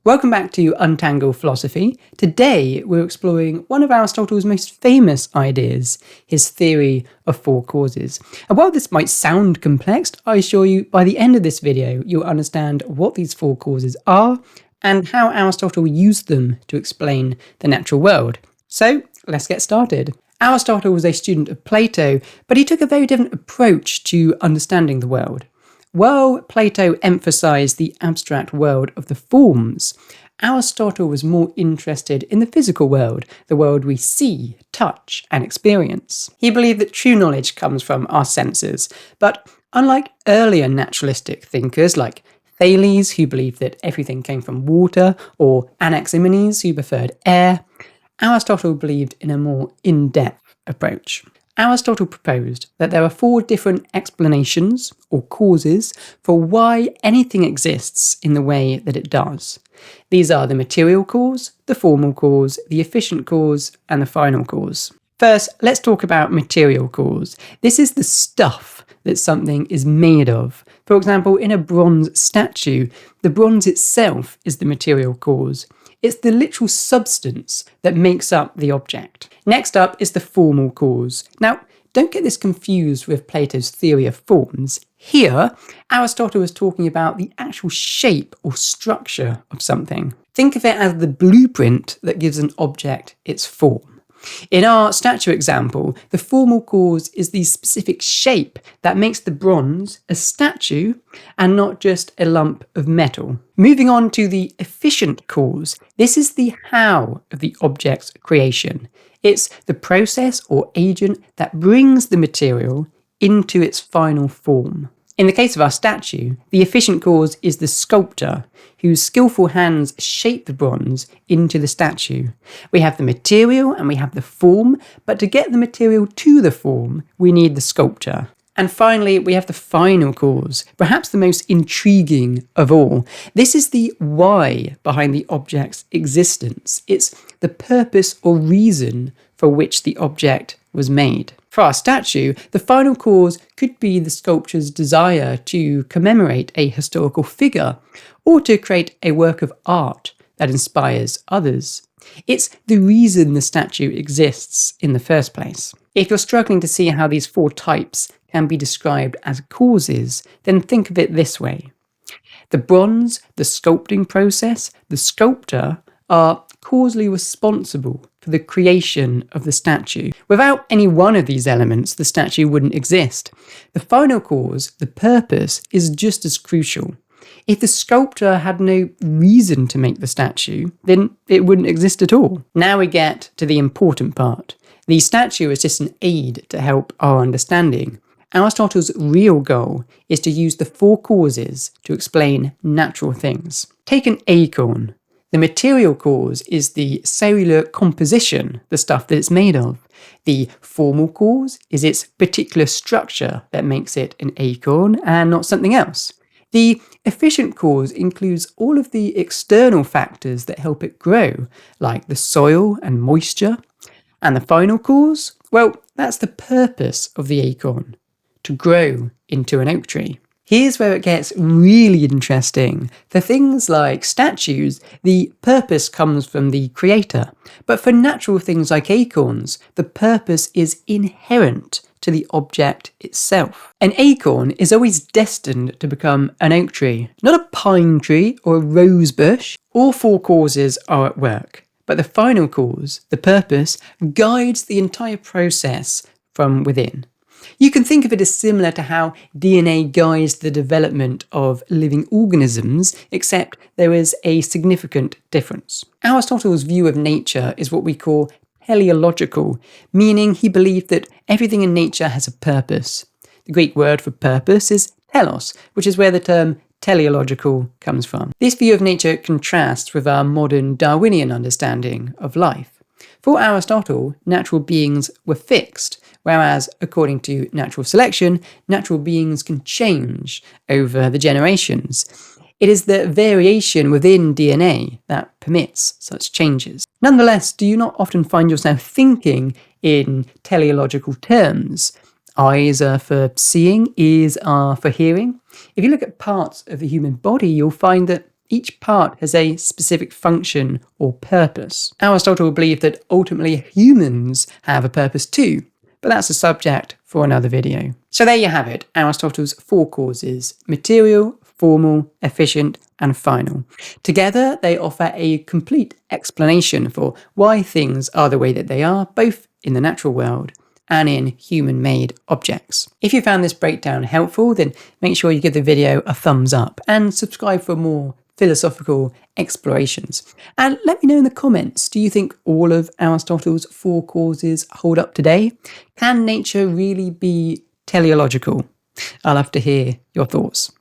Welcome back to Untangle Philosophy. Today we're exploring one of Aristotle's most famous ideas, his theory of four causes. And while this might sound complex, I assure you by the end of this video you'll understand what these four causes are and how Aristotle used them to explain the natural world. So let's get started. Aristotle was a student of Plato, but he took a very different approach to understanding the world. While Plato emphasised the abstract world of the forms, Aristotle was more interested in the physical world, the world we see, touch, and experience. He believed that true knowledge comes from our senses, but unlike earlier naturalistic thinkers like Thales, who believed that everything came from water, or Anaximenes, who preferred air, Aristotle believed in a more in-depth approach. Aristotle proposed that there are four different explanations, or causes, for why anything exists in the way that it does. These are the material cause, the formal cause, the efficient cause, and the final cause. First, let's talk about material cause. This is the stuff that something is made of. For example, in a bronze statue, the bronze itself is the material cause. It's the literal substance that makes up the object. Next up is the formal cause. Now, don't get this confused with Plato's theory of forms. Here, Aristotle is talking about the actual shape or structure of something. Think of it as the blueprint that gives an object its form. In our statue example, the formal cause is the specific shape that makes the bronze a statue and not just a lump of metal. Moving on to the efficient cause, this is the how of the object's creation. It's the process or agent that brings the material into its final form. In the case of our statue, the efficient cause is the sculptor, whose skillful hands shape the bronze into the statue. We have the material and we have the form, but to get the material to the form, we need the sculptor. And finally, we have the final cause, perhaps the most intriguing of all. This is the why behind the object's existence. It's the purpose or reason for which the object was made. For our statue, the final cause could be the sculptor's desire to commemorate a historical figure or to create a work of art that inspires others. It's the reason the statue exists in the first place. If you're struggling to see how these four types can be described as causes, then think of it this way. The bronze, the sculpting process, the sculptor are causally responsible for the creation of the statue. Without any one of these elements, the statue wouldn't exist. The final cause, the purpose, is just as crucial. If the sculptor had no reason to make the statue, then it wouldn't exist at all. Now we get to the important part. The statue is just an aid to help our understanding. Aristotle's real goal is to use the four causes to explain natural things. Take an acorn. The material cause is the cellular composition, the stuff that it's made of. The formal cause is its particular structure that makes it an acorn and not something else. The efficient cause includes all of the external factors that help it grow, like the soil and moisture. And the final cause? Well, that's the purpose of the acorn, to grow into an oak tree. Here's where it gets really interesting. For things like statues, the purpose comes from the creator. But for natural things like acorns, the purpose is inherent to the object itself. An acorn is always destined to become an oak tree, not a pine tree or a rose bush. All four causes are at work, but the final cause, the purpose, guides the entire process from within. You can think of it as similar to how DNA guides the development of living organisms, except there is a significant difference. Aristotle's view of nature is what we call teleological, meaning he believed that everything in nature has a purpose. The Greek word for purpose is telos, which is where the term teleological comes from. This view of nature contrasts with our modern Darwinian understanding of life. For Aristotle, natural beings were fixed, whereas, according to natural selection, natural beings can change over the generations. It is the variation within DNA that permits such changes. Nonetheless, do you not often find yourself thinking in teleological terms? Eyes are for seeing, ears are for hearing. If you look at parts of the human body, you'll find that Each part has a specific function or purpose. Aristotle believed that ultimately humans have a purpose too, but that's a subject for another video. So there you have it, Aristotle's four causes: material, formal, efficient, and final. Together, they offer a complete explanation for why things are the way that they are, both in the natural world and in human-made objects. If you found this breakdown helpful, then make sure you give the video a thumbs up and subscribe for more philosophical explorations. And let me know in the comments, do you think all of Aristotle's four causes hold up today? Can nature really be teleological? I'll have to hear your thoughts.